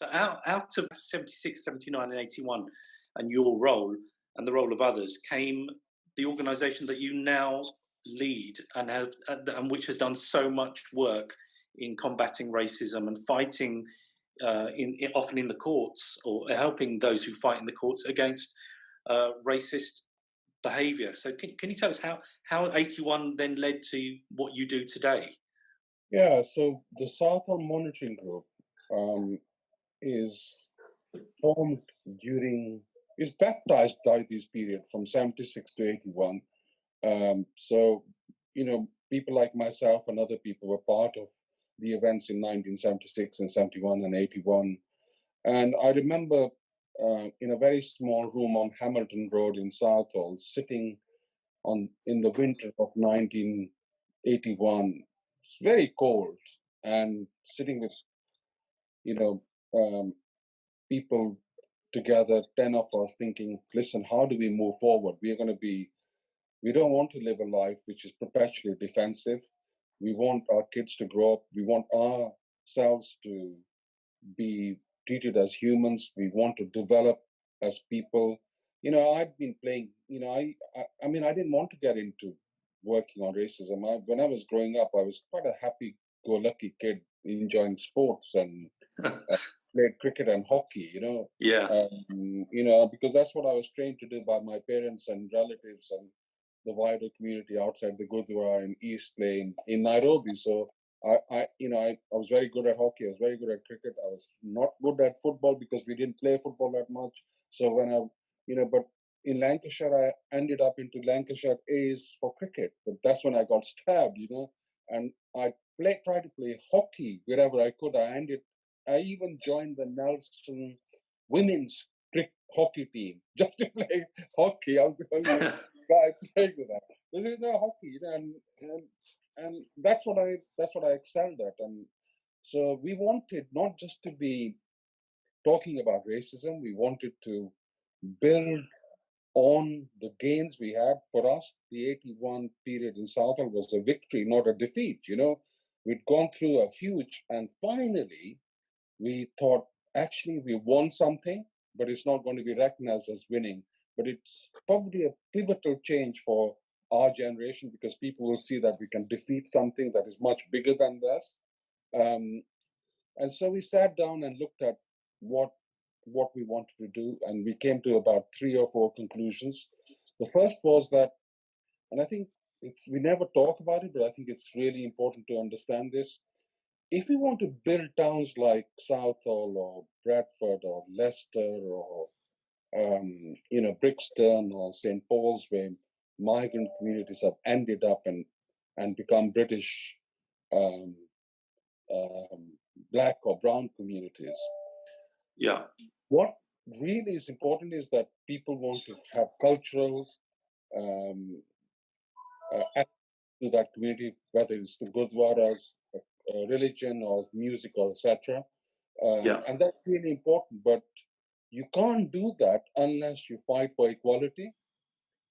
So out of 76, 79 and 81 and your role and the role of others came the organisation that you now lead and have, and which has done so much work in combating racism and fighting often in the courts, or helping those who fight in the courts against racist behaviour. So can you tell us how 81 then led to what you do today? Yeah, so the Southall Monitoring Group is formed is baptized by this period from 76 to 81. So, people like myself and other people were part of the events in 1976 and 71 and 81. And I remember in a very small room on Hamilton Road in Southall, sitting in the winter of 1981. It's very cold, and sitting with, you know, people together, 10 of us, thinking, listen, how do we move forward? We don't want to live a life which is perpetually defensive. We want our kids to grow up. We want ourselves to be treated as humans. We want to develop as people. I've been playing, I mean, I didn't want to get into working on racism. When I was growing up, I was quite a happy-go-lucky kid enjoying sports and played cricket and hockey, Yeah. Because that's what I was trained to do by my parents and relatives and the wider community outside the Gurdwara in East Lane in Nairobi. So I was very good at hockey. I was very good at cricket. I was not good at football because we didn't play football that much. So but in Lancashire, I ended up into Lancashire A's for cricket. But that's when I got stabbed, and I tried to play hockey wherever I could. I even joined the Nelson women's hockey team just to play hockey. I was the only guy playing with that. This is no hockey, and that's what I excelled at. And so we wanted not just to be talking about racism. We wanted to build on the gains we had. For us, the 81 period in Southall was a victory, not a defeat. We'd gone through a huge, and finally we thought, actually, we won something, but it's not going to be recognized as winning. But it's probably a pivotal change for our generation, because people will see that we can defeat something that is much bigger than us. And so we sat down and looked at what we wanted to do, and we came to about 3 or 4 conclusions. The first was that, and I think we never talk about it, but I think it's really important to understand this. If we want to build towns like Southall or Bradford or Leicester or Brixton or St. Paul's, where migrant communities have ended up and become British black or brown communities. Yeah. What really is important is that people want to have cultural to that community, whether it's the Gurdwaras, religion or music or etc. And that's really important, but you can't do that unless you fight for equality.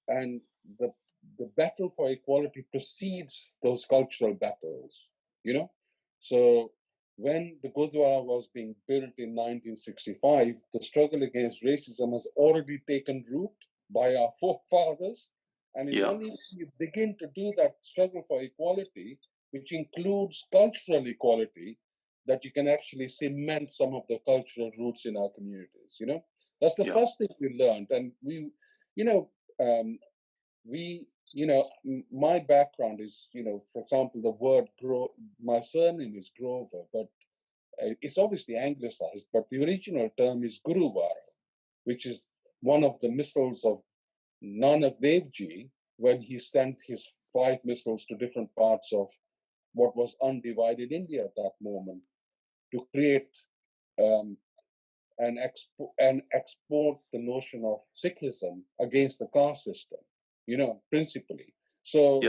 And the battle for equality precedes those cultural battles, So when the Gurdwara was being built in 1965, the struggle against racism has already taken root by our forefathers. And it's only when you begin to do that struggle for equality, which includes cultural equality, that you can actually cement some of the cultural roots in our communities. That's the first thing we learned. And my background is, for example, the word my surname is Grover, but it's obviously anglicized, but the original term is Guruvara, which is one of the missiles of Nanak Dev Ji when he sent his 5 missiles to different parts of what was undivided India at that moment to create and export the notion of Sikhism against the caste system, principally. So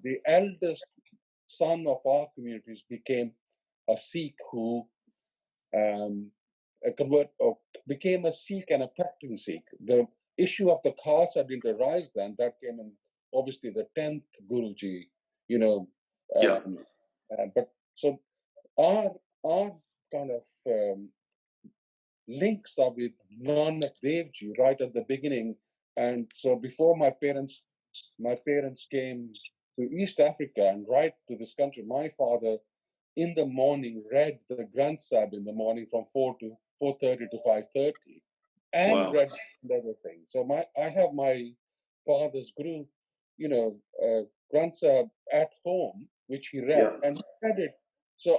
the eldest son of our communities became a Sikh who became a Sikh and a practicing Sikh. The issue of the caste didn't arise then. That came in, obviously, the 10th Guruji, but so our kind of links are with Nanak Dev Ji right at the beginning. And so before my parents came to East Africa and right to this country, my father in the morning read the Granth Sahib in the morning from 4:30 to 5:30 and Wow. read everything. So I have my father's Guru, Granth Sahib at home, which he read, Yeah. and he read it. So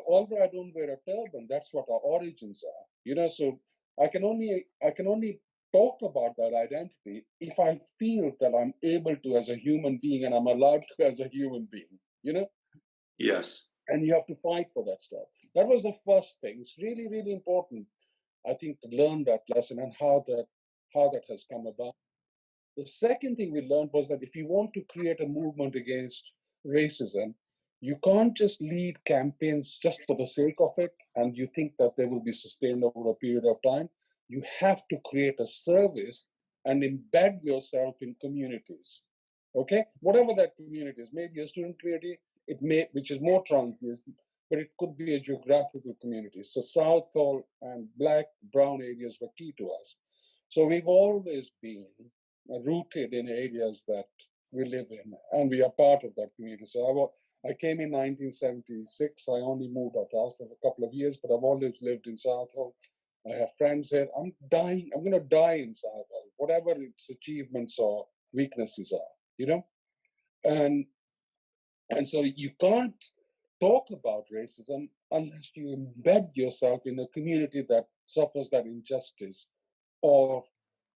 although I don't wear a turban, that's what our origins are. So I can only talk about that identity if I feel that I'm able to as a human being and I'm allowed to as a human being. Yes. And you have to fight for that stuff. That was the first thing. It's really, really important, I think, to learn that lesson and how that has come about. The second thing we learned was that if you want to create a movement against racism, you can't just lead campaigns just for the sake of it and you think that they will be sustained over a period of time. You have to create a service and embed yourself in communities. Okay? Whatever that community is, maybe a student community, which is more transient, but it could be a geographical community. So Southall and Black, Brown areas were key to us. So we've always been rooted in areas that we live in, and we are part of that community. So I came in 1976. I only moved out of house for a couple of years, but I've always lived in Southall. I have friends here. I'm going to die in Southall, whatever its achievements or weaknesses are, and so you can't talk about racism unless you embed yourself in a community that suffers that injustice or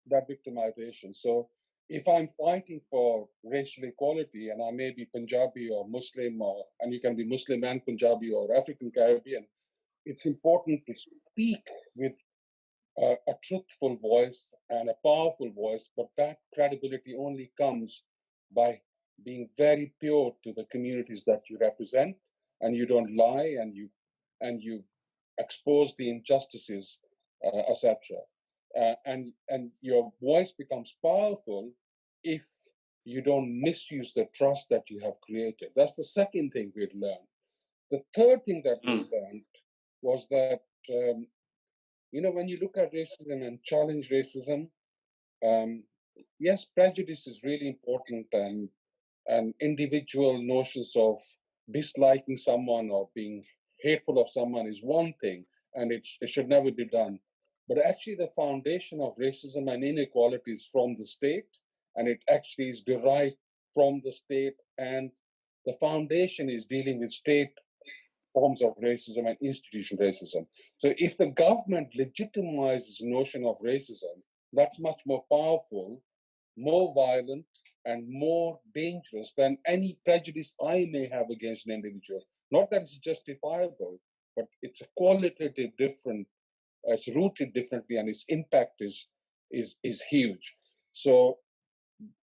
that victimization. So if I'm fighting for racial equality and I may be Punjabi or Muslim, and you can be Muslim and Punjabi or African Caribbean, it's important to speak with a truthful voice and a powerful voice, but that credibility only comes by being very pure to the communities that you represent, and you don't lie, and you expose the injustices, etc. And your voice becomes powerful if you don't misuse the trust that you have created. That's the second thing we'd learned. The third thing that we learned was that when you look at racism and challenge racism, yes, prejudice is really important, and individual notions of disliking someone or being hateful of someone is one thing, and it should never be done. But actually, the foundation of racism and inequality is from the state, and it actually is derived from the state, and the foundation is dealing with state forms of racism and institutional racism. So if the government legitimizes the notion of racism, that's much more powerful, more violent, and more dangerous than any prejudice I may have against an individual. Not that it's justifiable, but it's a qualitative different, it's rooted differently, and its impact is huge. So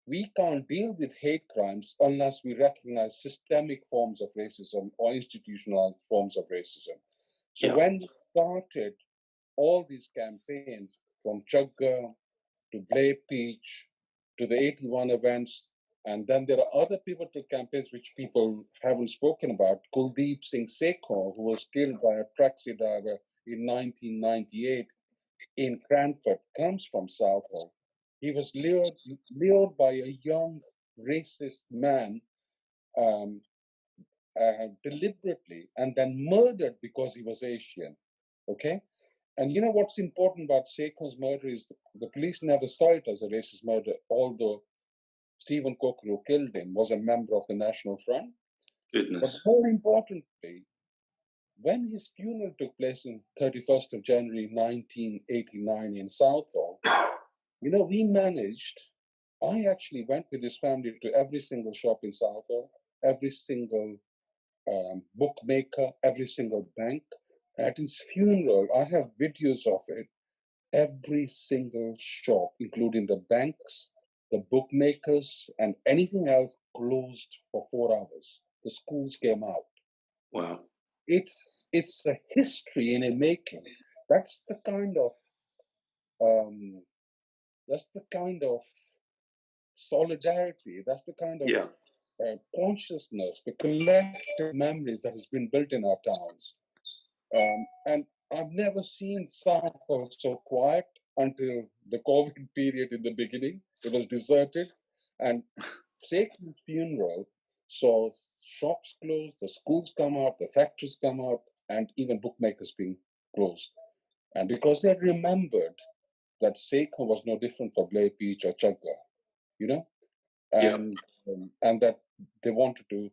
we can't deal with hate crimes unless we recognize systemic forms of racism or institutionalized forms of racism. So when we started all these campaigns, from Chugga to Blade Peach to the 81 events, and then there are other pivotal campaigns which people haven't spoken about. Kuldeep Singh Sekhar, who was killed by a taxi driver in 1998 in Cranford, comes from Southall. He was lured by a young racist man deliberately and then murdered because he was Asian. Okay? And you know what's important about Sekhar's murder is the police never saw it as a racist murder, although Stephen Coker, who killed him, was a member of the National Front. Goodness. But more importantly, when his funeral took place on 31st of January 1989 in Southall, I actually went with his family to every single shop in Southall, every single bookmaker, every single bank. At his funeral, I have videos of it. Every single shop, including the banks, the bookmakers, and anything else, closed for 4 hours. The schools came out. Wow. It's a history in a making. That's the kind of solidarity. That's the kind of consciousness, the collective memories that has been built in our towns. And I've never seen South so quiet until the COVID period in the beginning. It was deserted. And Satan's funeral saw shops closed, the schools come out, the factories come out, and even bookmakers being closed. And because they remembered that Sikh was no different for Blay Peach or Chagga, you know, Yeah. and that they wanted to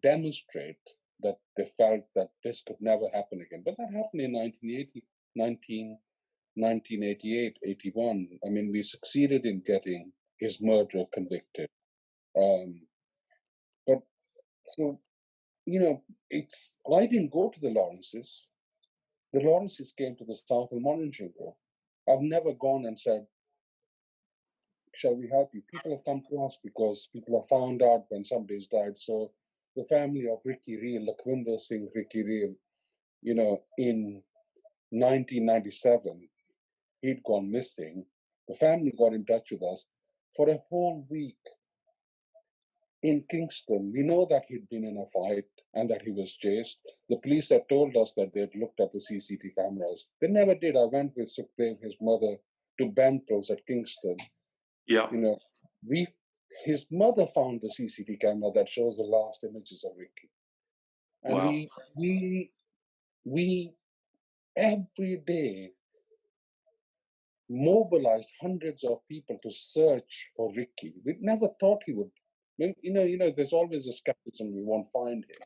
demonstrate that they felt that this could never happen again. But that happened in 1988, 81. I mean, we succeeded in getting his murderer convicted. But so, I didn't go to the Lawrences. The Lawrences came to the South and Montenegro. I've never gone and said, shall we help you? People have come to us because people have found out when somebody's died. So the family of Ricky Reel, Lakwinder Singh Ricky Reel, in 1997, he'd gone missing. The family got in touch with us for a whole week in Kingston. We know that he'd been in a fight and that he was chased. The police had told us that they'd looked at the CCTV cameras. They never did. I went with Sukhdev, his mother, to Bentles at Kingston. Yeah. His mother found the CCTV camera that shows the last images of Ricky. And Wow. we every day mobilized hundreds of people to search for Ricky. We never thought he would. There's always a skepticism we won't find him,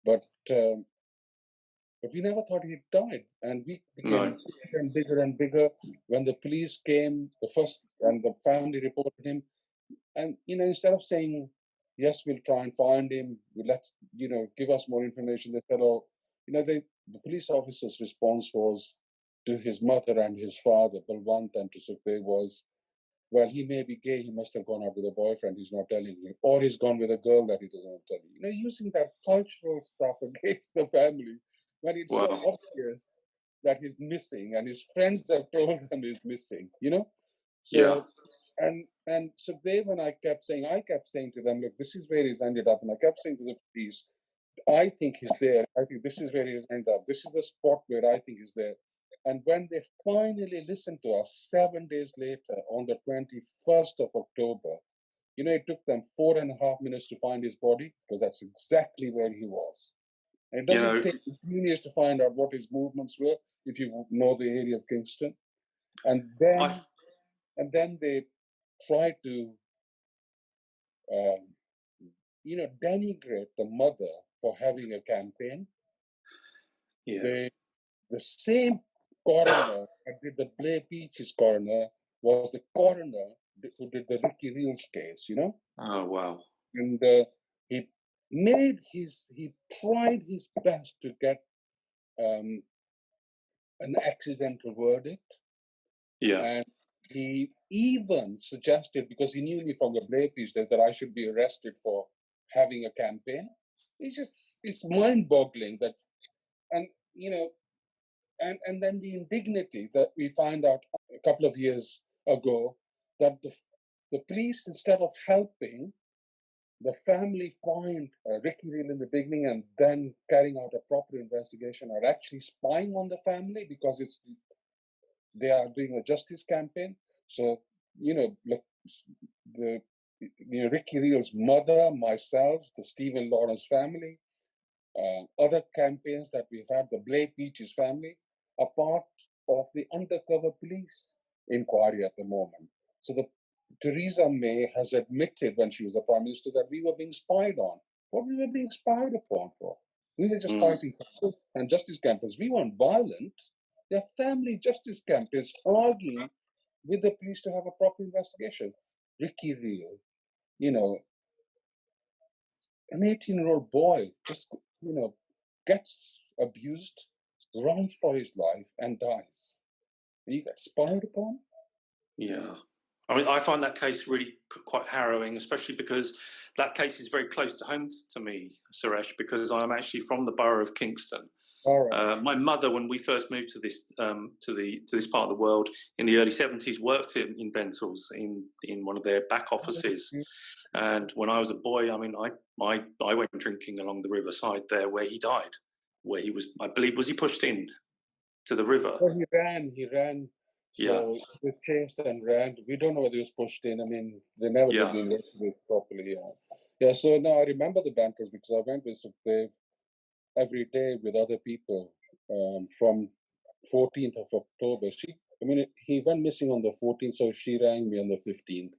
but we never thought he'd died, and we became bigger and bigger and bigger. When the police came, and the family reported him, and instead of saying yes, we'll try and find him, let's give us more information, they said, oh, the police officer's response was to his mother and his father, Balwant, and to Sukhdev was, well, he may be gay, he must have gone out with a boyfriend, he's not telling you, or he's gone with a girl that he doesn't tell you. Using that cultural stuff against the family when it's so obvious that he's missing and his friends have told him he's missing, So, and Sukhdev and I kept saying to them, look, this is where he's ended up. And I kept saying to the police, I think he's there. I think this is where he's ended up. This is the spot where I think he's there. And when they finally listened to us 7 days later, on the 21st of October, it took them 4.5 minutes to find his body, because that's exactly where he was. And it doesn't take years to find out what his movements were if you know the area of Kingston. And then they tried to, denigrate the mother for having a campaign. Yeah. The same coroner that did the Blay Peaches coroner was the coroner who did the Ricky Reels case, Oh, wow. And he tried his best to get an accidental verdict. Yeah. And he even suggested, because he knew me from the Blay Peaches, that I should be arrested for having a campaign. It's mind-boggling that, and and then the indignity that we find out a couple of years ago, that the police, instead of helping the family find Ricky Reel in the beginning and then carrying out a proper investigation, are actually spying on the family because they are doing a justice campaign. So, the Ricky Reel's mother, myself, the Stephen Lawrence family, other campaigns that we've had, the Blay Peaches family, are part of the undercover police inquiry at the moment. So Theresa May has admitted when she was the Prime Minister that we were being spied on. What we were being spied upon for? We were just fighting for truth and justice campaigns. We weren't violent. They're family justice campaigns arguing with the police to have a proper investigation. Ricky Reel, an 18-year-old boy just, gets abused, runs for his life, and dies. And you get spied upon? Yeah. I mean, I find that case really quite harrowing, especially because that case is very close to home to me, Suresh, because I'm actually from the borough of Kingston. Right. My mother, when we first moved to this this part of the world in the early 70s, worked in Bentles in one of their back offices. And when I was a boy, I mean, I went drinking along the riverside there where he died. where he was, I believe, was he pushed in to the river? Well, he ran. Yeah, So he was chased and ran. We don't know whether he was pushed in. I mean, they never did yeah, the investigate properly. Yeah. So now I remember the banters because I went with Sukhdev every day with other people from 14th of October. He went missing on the 14th, so she rang me on the 15th.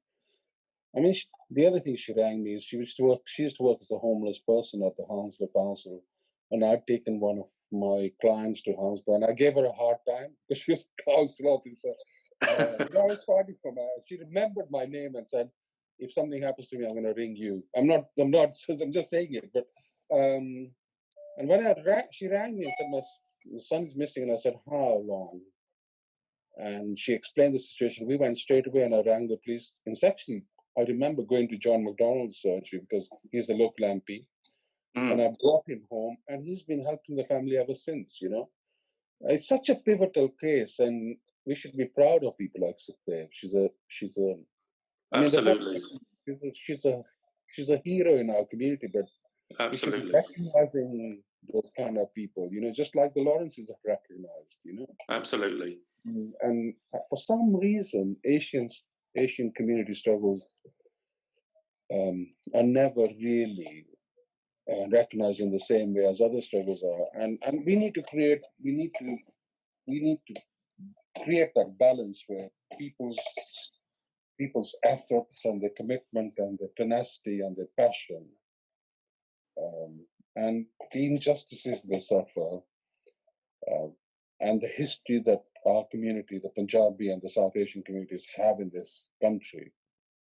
I mean, the other thing she rang me is she used to work. She used to work as a homeless person at the Hounslow Council, and I'd taken one of my clients to Hounslow, and I gave her a hard time because she was a council officer. I was fighting for her. She remembered my name and said, "If something happens to me, I'm going to ring you." I'm not. I'm just saying it. But and when she rang me and said, "My son is missing," and I said, "How long?" And she explained the situation. We went straight away and I rang the police. And actually, I remember going to John McDonald's surgery because he's the local MP. And I brought him home and he's been helping the family ever since, you know. It's such a pivotal case and we should be proud of people like Sukhdev. I mean, the whole, absolutely, she's a hero in our community, but we should be absolutely, recognizing those kind of people, you know, just like the Lawrences are recognized, you know. absolutely. And for some reason, Asian community struggles are never really recognized in the same way as other struggles are. And we need to create that balance where people's efforts and their commitment and their tenacity and their passion and the injustices they suffer uh, and the history that our community, the Punjabi and the South Asian communities have in this country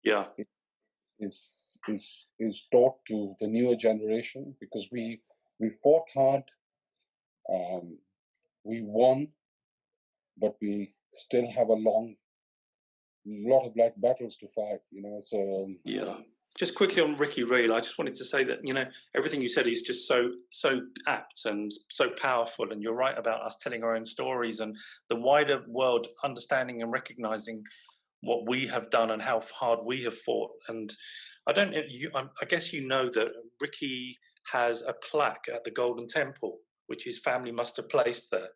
Yeah, is taught to the newer generation because we fought hard, we won, but we still have a lot of black battles to fight, you know. So yeah. Just quickly on Ricky Reel, I just wanted to say that, you know, everything you said is just so apt and so powerful. And you're right about us telling our own stories and the wider world understanding and recognizing what we have done and how hard we have fought. And I guess you know that Ricky has a plaque at the Golden Temple, which his family must have placed there.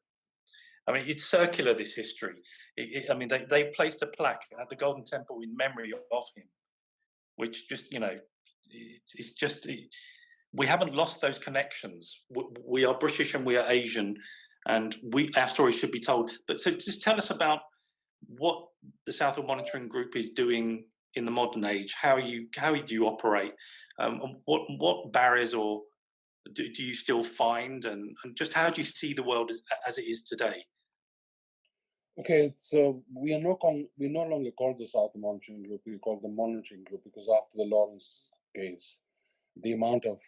I mean, it's circular, this history. I mean, they placed a plaque at the Golden Temple in memory of him, which just, you know, it's just, we haven't lost those connections. We are British and we are Asian, and our stories should be told. But so just tell us about what the Southall Monitoring Group is doing in the modern age. How do you operate? What barriers or do you still find, and just how do you see the world as it is today? okay, so we no longer call the South Monitoring Group. We call the Monitoring Group because after the Lawrence case, the amount of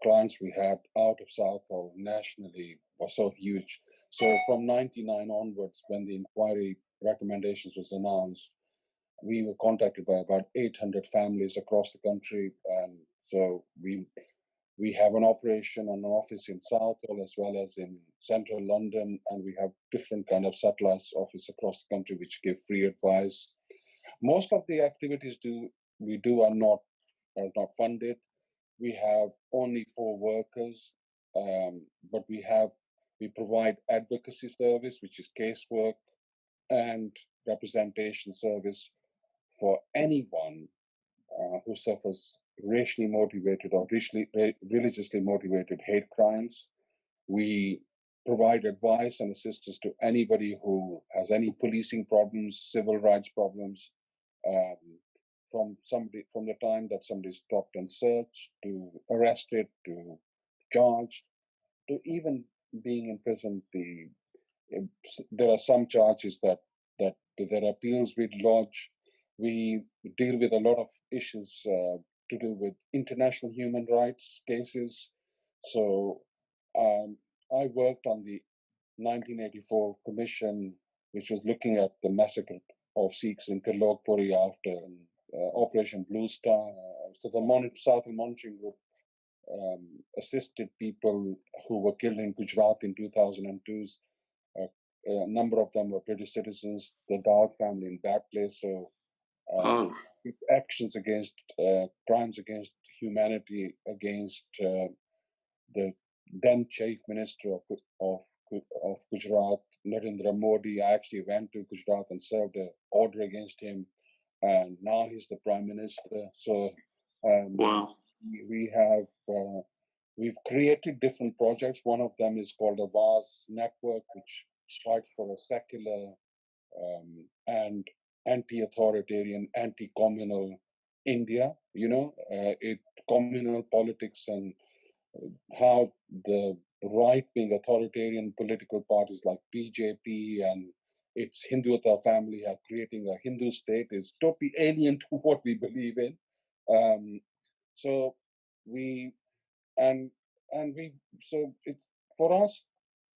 clients we had out of Southall nationally was so huge. So from '99 onwards, when the inquiry recommendations was announced, we were contacted by about 800 families across the country, and so we have an operation and an office in Southall as well as in central London, and we have different kind of satellite office across the country which give free advice. Most of the activities we do are not funded. We have only 4 workers, but we provide advocacy service, which is casework and representation service for anyone who suffers racially motivated or religiously motivated hate crimes. We provide advice and assistance to anybody who has any policing problems, civil rights problems, um, from the time that somebody is stopped and searched to arrested to charged to even being in prison. There are some charges that there are appeals we lodge. We deal with a lot of issues to do with international human rights cases. So I worked on the 1984 commission, which was looking at the massacre of Sikhs in Tirlokpuri after Operation Blue Star. So the Southern Monitoring Group assisted people who were killed in Gujarat in 2002. A number of them were British citizens, the Dawud family in that place. So Oh, actions against crimes against humanity, against the then Chief Minister of Gujarat, Narendra Modi. I actually went to Gujarat and served an order against him, and now he's the Prime Minister. So Wow. we've created different projects. One of them is called the VAS Network, which fights for a secular and anti-authoritarian, anti-communal India. Communal politics and how the right-wing authoritarian political parties like BJP and its Hindutva family are creating a Hindu state is totally alien to what we believe in. So we and we so it's for us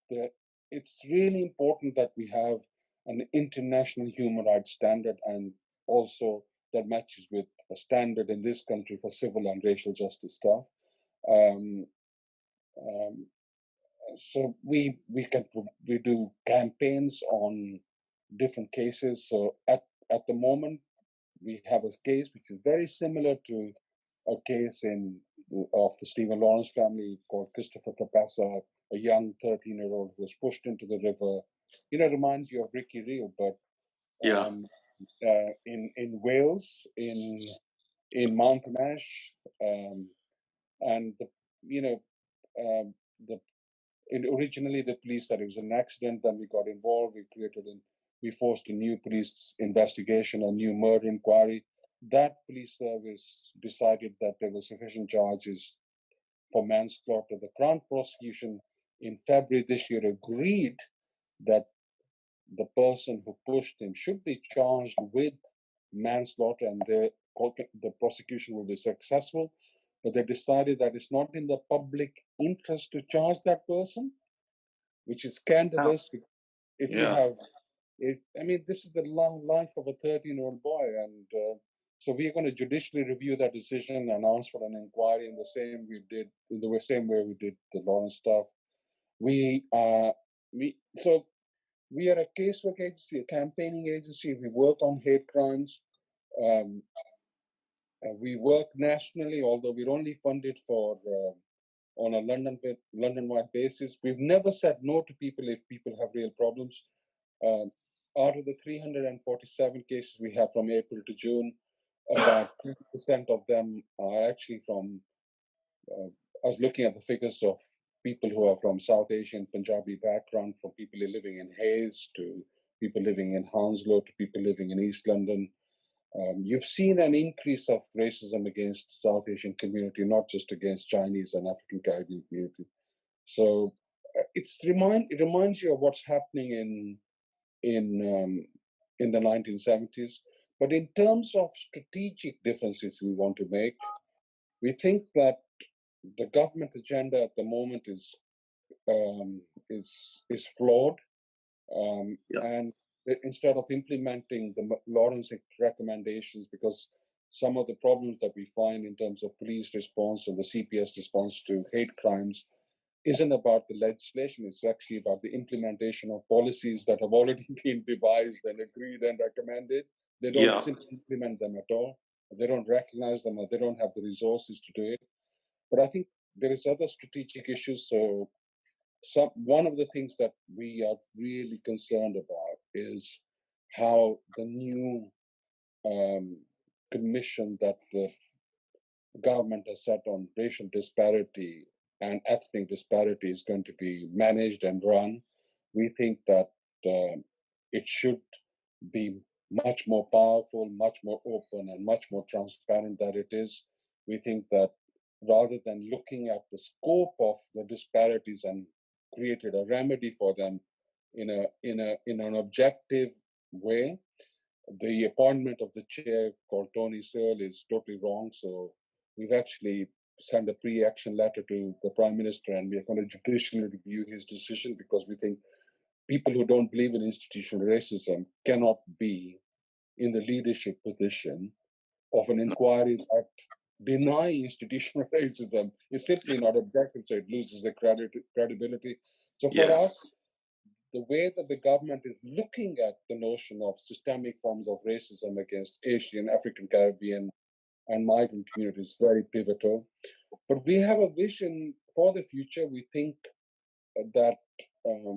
that it's really important that we have an international human rights standard, and also that matches with a standard in this country for civil and racial justice stuff. Um, um, so we do campaigns on different cases. So at the moment we have a case which is very similar to a case of the Stephen Lawrence family called Christopher Kapasa, a young 13-year-old who was pushed into the river. Reminds you of Ricky Reel, but in Wales, in Mountain Ash, and originally the police said it was an accident. Then we got involved. We forced a new police investigation, a new murder inquiry. That police service decided that there were sufficient charges for manslaughter. The Crown prosecution in February this year agreed that the person who pushed him should be charged with manslaughter, and the prosecution will be successful. But they decided that it's not in the public interest to charge that person, which is scandalous. Oh. If you have, this is the life of a 13-year-old boy, and so we are going to judicially review that decision and ask for an inquiry in the same way we did the Lawrence stuff. We are a casework agency, a campaigning agency. We work on hate crimes. We work nationally, although we're only funded for on a London-wide basis. We've never said no to people if people have real problems. Out of the 347 cases we have from April to June, about 20% of them are actually from, I was looking at the figures of people who are from South Asian, Punjabi background, from people living in Hayes to people living in Hounslow to people living in East London. You've seen an increase of racism against South Asian community, not just against Chinese and African Caribbean community. So it reminds you of what's happening in the 1970s. But in terms of strategic differences we want to make, we think that the government agenda at the moment is flawed, and instead of implementing the Lawrence recommendations, because some of the problems that we find in terms of police response or the CPS response to hate crimes isn't about the legislation. It's actually about the implementation of policies that have already been devised and agreed and recommended. They don't simply implement them at all. They don't recognize them, or they don't have the resources to do it. But I think there is other strategic issues. So one of the things that we are really concerned about is how the new commission that the government has set on racial disparity and ethnic disparity is going to be managed and run. We think that it should be much more powerful, much more open, and much more transparent than it is. We think that rather than looking at the scope of the disparities and created a remedy for them in an objective way, the appointment of the chair called Tony Searle is totally wrong. So we've actually sent a pre-action letter to the Prime Minister, and we are going to judicially review his decision, because we think people who don't believe in institutional racism cannot be in the leadership position of an inquiry that deny institutional racism. Is simply not objective, so it loses the credibility. So for us, the way that the government is looking at the notion of systemic forms of racism against Asian, African, Caribbean, and migrant communities is very pivotal. But we have a vision for the future. We think that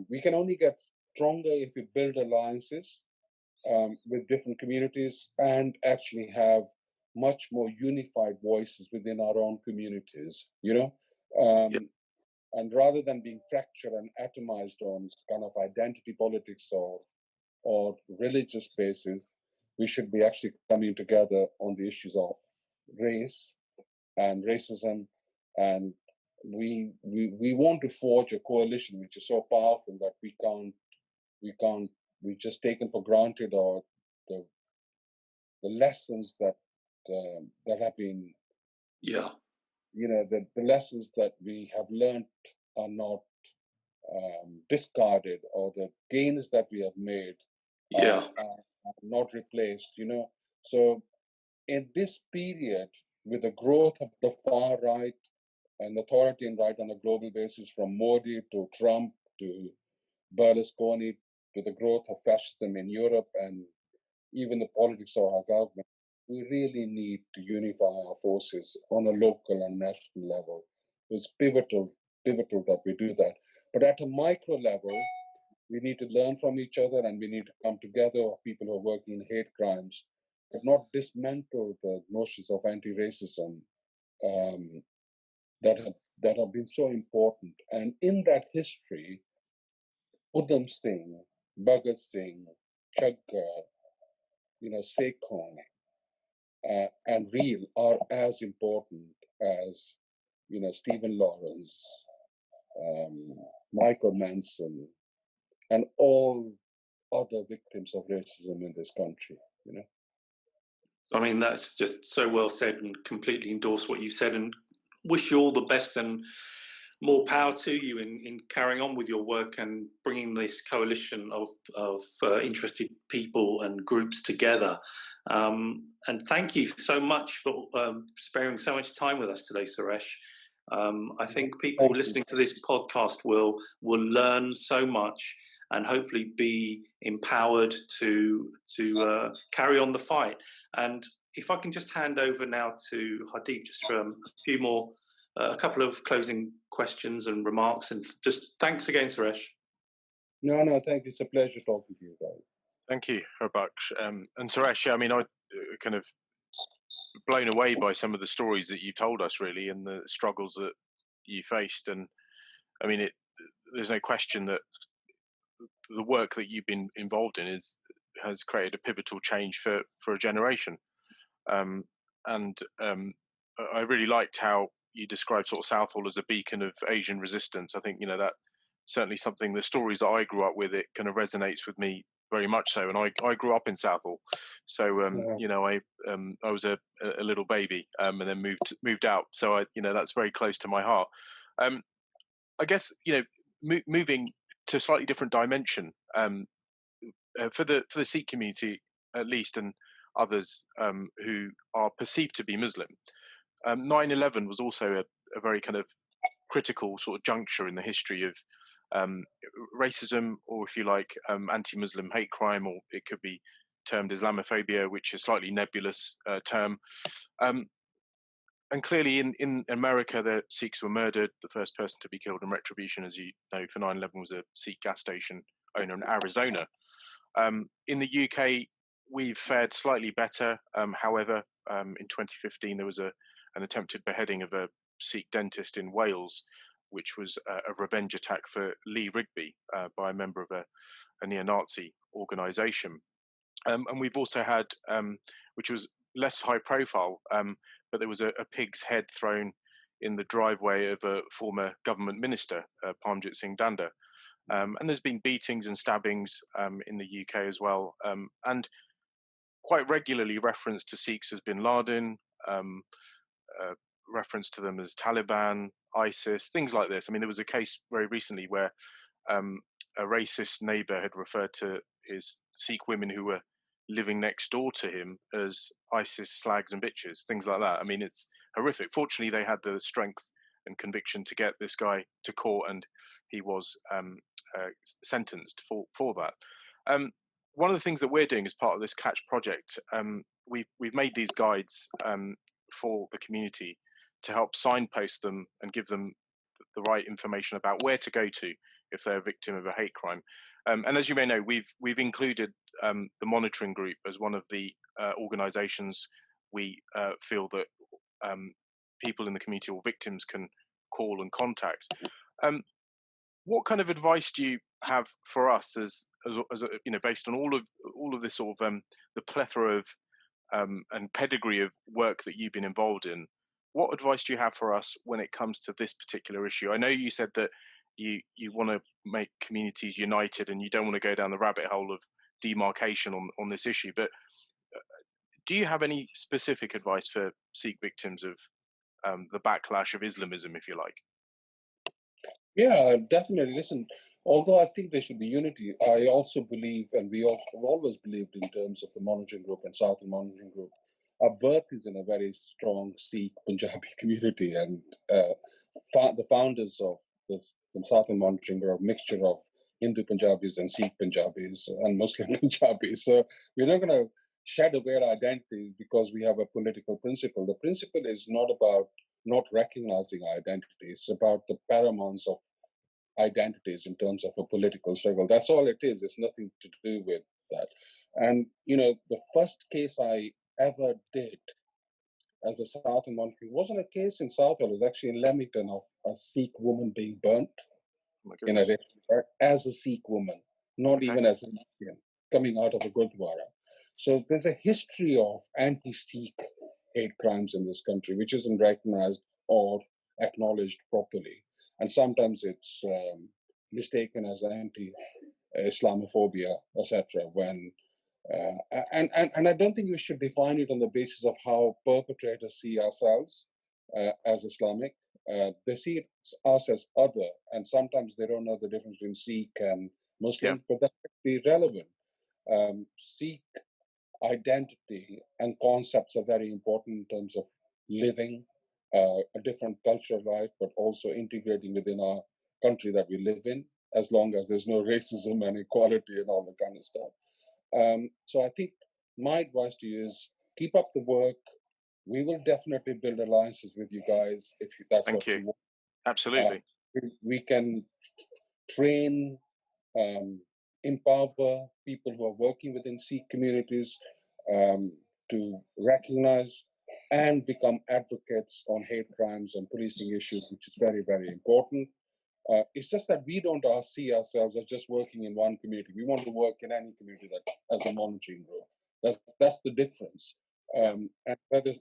we can only get stronger if we build alliances with different communities and actually have much more unified voices within our own communities, Yeah. and rather than being fractured and atomized on kind of identity politics or religious basis, we should be actually coming together on the issues of race and racism, and we want to forge a coalition which is so powerful that we just taken for granted, or the lessons that that have been, Yeah. the lessons that we have learned are not discarded, or the gains that we have made Yeah. are not replaced. So in this period, with the growth of the far right and authoritarian right on a global basis, from Modi to Trump to Berlusconi, to the growth of fascism in Europe and even the politics of our government, we really need to unify our forces on a local and national level. It's pivotal that we do that. But at a micro level, we need to learn from each other, and we need to come together, people who are working in hate crimes, but not dismantle the notions of anti-racism that have been so important. And in that history, Udham Singh, Bhagat Singh, Chaggar, Sekhon, and Real are as important as Stephen Lawrence, Michael Manson, and all other victims of racism in this country. I mean, that's just so well said, and completely endorse what you said, and wish you all the best and more power to you in carrying on with your work and bringing this coalition of interested people and groups together. And thank you so much for sparing so much time with us today, Suresh. I think people listening to this podcast will learn so much and hopefully be empowered to carry on the fight. And if I can just hand over now to Hardeep just for a couple of closing questions and remarks, and just thanks again, Suresh. No, thank you. It's a pleasure talking to you guys. Thank you, Harbaksh. And Suresh, I mean, I kind of blown away by some of the stories that you've told us, really, and the struggles that you faced. And I mean, there's no question that the work that you've been involved in has created a pivotal change for a generation. I really liked how you described sort of Southall as a beacon of Asian resistance. I think that certainly something, the stories that I grew up with, it kind of resonates with me very much so. And I grew up in Southall, so I was a little baby and then moved out. So that's very close to my heart. I guess moving to a slightly different dimension for the Sikh community, at least, and others who are perceived to be Muslim. 9/11 was also a very kind of critical sort of juncture in the history of racism, or if you like, anti-Muslim hate crime, or it could be termed Islamophobia, which is a slightly nebulous term. And clearly in America, the Sikhs were murdered. The first person to be killed in retribution, as you know, for 9/11 was a Sikh gas station owner in Arizona. In the UK, we've fared slightly better. However, in 2015, there was an attempted beheading of a Sikh dentist in Wales, which was a revenge attack for Lee Rigby by a member of a neo-Nazi organisation. And we've also had, which was less high profile, but there was a pig's head thrown in the driveway of a former government minister, Parmjit Singh Danda. And there's been beatings and stabbings in the UK as well. And quite regularly reference to Sikhs as bin Laden, reference to them as Taliban, ISIS, things like this. I mean, there was a case very recently where a racist neighbour had referred to his Sikh women who were living next door to him as ISIS slags and bitches, things like that. I mean, it's horrific. Fortunately, they had the strength and conviction to get this guy to court, and he was sentenced for that. One of the things that we're doing as part of this Catch project, we've made these guides for the community to help signpost them and give them the right information about where to go to if they're a victim of a hate crime. And as you may know, we've included the monitoring group as one of the organisations we feel that people in the community or victims can call and contact. What kind of advice do you have for us as you know, based on all of this sort of the plethora of and pedigree of work that you've been involved in? What advice do you have for us when it comes to this particular issue? I know you said that you want to make communities united and you don't want to go down the rabbit hole of demarcation on this issue, but do you have any specific advice for Sikh victims of the backlash of Islamism, if you like? Yeah, definitely. Listen, although I think there should be unity, I also believe, and we have always believed in terms of the monitoring group and Southern monitoring group, our birth is in a very strong Sikh Punjabi community, and the founders of the Southern monitoring group are a mixture of Hindu Punjabis and Sikh Punjabis and Muslim Punjabis. So we're not going to shed away our identities because we have a political principle. The principle is not about not recognizing our identity. It's about the paramountness of identities in terms of a political struggle. That's all it is. It's nothing to do with that. And, you know, the first case I ever did as a Southern monitoring wasn't a case in Southall. It was actually in Leamington of a Sikh woman being burnt in a restaurant as a Sikh woman, not even as an Indian, coming out of a Gurdwara. So there's a history of anti-Sikh hate crimes in this country, which isn't recognized or acknowledged properly. And sometimes it's mistaken as anti-Islamophobia, etc. When and I don't think we should define it on the basis of how perpetrators see ourselves as Islamic. They see us as other, and sometimes they don't know the difference between Sikh and Muslim, but that's actually relevant. Sikh identity and concepts are very important in terms of living a different cultural life, but also integrating within our country that we live in, as long as there's no racism and equality and all that kind of stuff. So I think my advice to you is keep up the work. We will definitely build alliances with you guys if that's what you want. Absolutely. We can train, empower people who are working within Sikh communities to recognize and become advocates on hate crimes and policing issues, which is very, very important. It's just that we don't see ourselves as just working in one community. We want to work in any community that as a monitoring group. That's the difference. And whether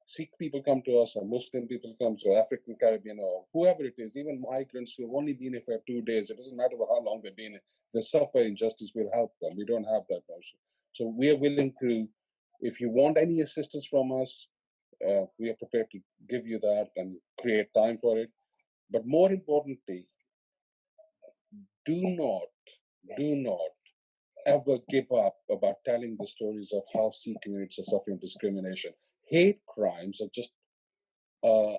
Sikh people come to us or Muslim people come to African Caribbean or whoever it is, even migrants who have only been here for 2 days, it doesn't matter how long they've been here, they suffer injustice, we'll help them. We don't have that notion. So we are willing to, if you want any assistance from us, we are prepared to give you that and create time for it. But more importantly, do not ever give up about telling the stories of how Sikh communities are suffering discrimination. Hate crimes are just a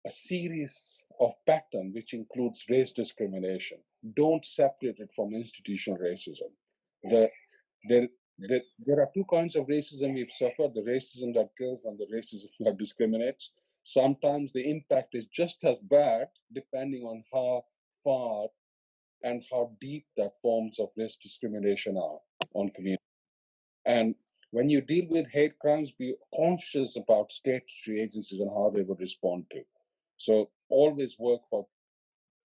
series of pattern which includes race discrimination. Don't separate it from institutional racism. There are two kinds of racism we've suffered, the racism that kills and the racism that discriminates. Sometimes the impact is just as bad depending on how far and how deep that forms of race discrimination are on community. And when you deal with hate crimes, be conscious about statutory agencies and how they would respond to. So always work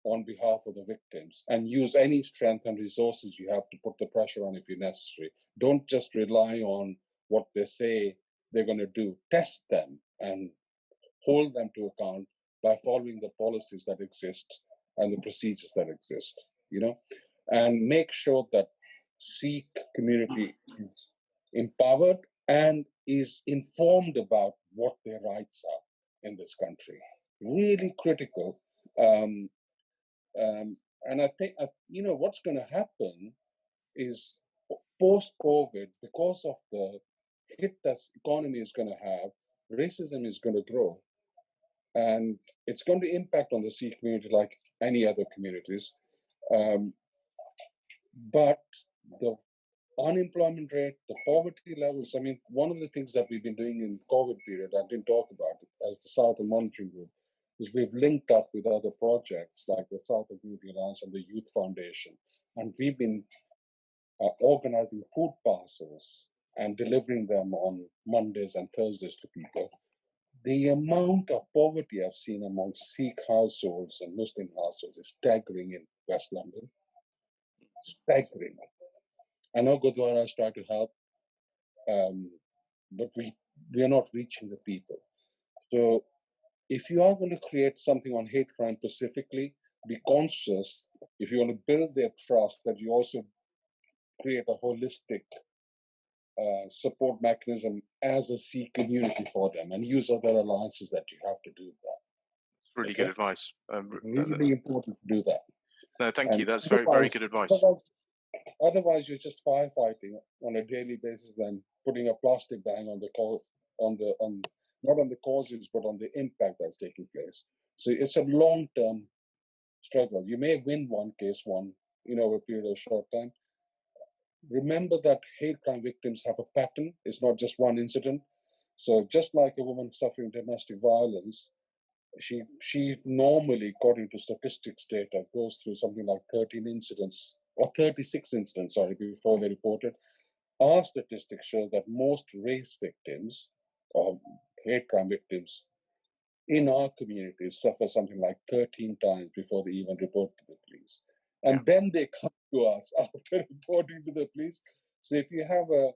on behalf of the victims and use any strength and resources you have to put the pressure on if you're necessary. Don't just rely on what they say they're going to do. Test them and hold them to account by following the policies that exist and the procedures that exist, and make sure that Sikh community is empowered and is informed about what their rights are in this country. Really critical. And I think, what's going to happen is post-COVID, because of the hit that economy is going to have, racism is going to grow. And it's going to impact on the Sikh community like any other communities. But the unemployment rate, the poverty levels. I mean, one of the things that we've been doing in COVID period, I didn't talk about it, as the Southern Monitoring Group, is we've linked up with other projects like the Southern Community Alliance and the Youth Foundation. And we've been organizing food parcels and delivering them on Mondays and Thursdays to people. The amount of poverty I've seen among Sikh households and Muslim households is staggering in West London. Staggering. I know Gurdwaras try to help, but we are not reaching the people. So if you are going to create something on hate crime specifically, be conscious, if you want to build their trust, that you also create a holistic support mechanism as a Sikh community for them, and use other alliances that you have to do that. Really good advice. Really important to do that. No, thank you. That's very good advice. Otherwise, you're just firefighting on a daily basis and putting a plastic bag on the cause, not on the causes, but on the impact that's taking place. So it's a long-term struggle. You may win one case, over a period of short time. Remember that hate crime victims have a pattern. It's not just one incident. So just like a woman suffering domestic violence, she normally, according to statistics data, goes through something like 13 incidents, or 36 incidents, before they report it. Our statistics show that most race victims, or hate crime victims, in our communities suffer something like 13 times before they even report to the police. And then they come to us after reporting to the police. So if you have a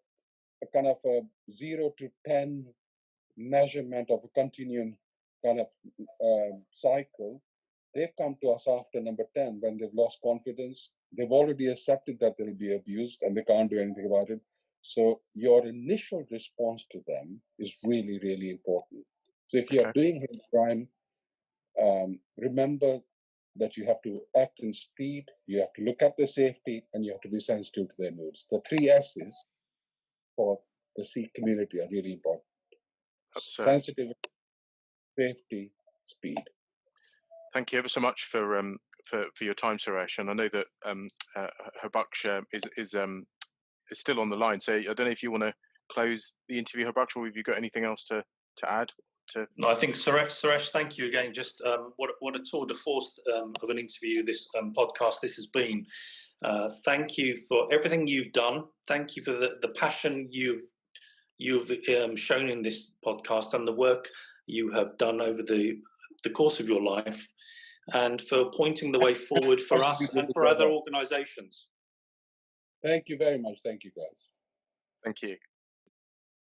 kind of a 0 to 10 measurement of a continuum kind of cycle, they've come to us after number 10 when they've lost confidence. They've already accepted that they'll be abused and they can't do anything about it. So your initial response to them is really, really important. So if you're doing hate crime, remember that you have to act in speed, you have to look at their safety, and you have to be sensitive to their needs. The 3 S's for the Sikh community are really important. Sensitivity, safety, speed. Thank you ever so much for your time, Suresh. And I know that Harbaksh is still on the line. So I don't know if you want to close the interview, Harbaksh, or have you got anything else to add? No, I think Suresh, thank you again. Just what a tour de force of an interview this podcast this has been. Thank you for everything you've done. Thank you for the passion you've shown in this podcast and the work you have done over the course of your life, and for pointing the way forward for us and for other organisations. Thank you very much. Thank you, guys. Thank you.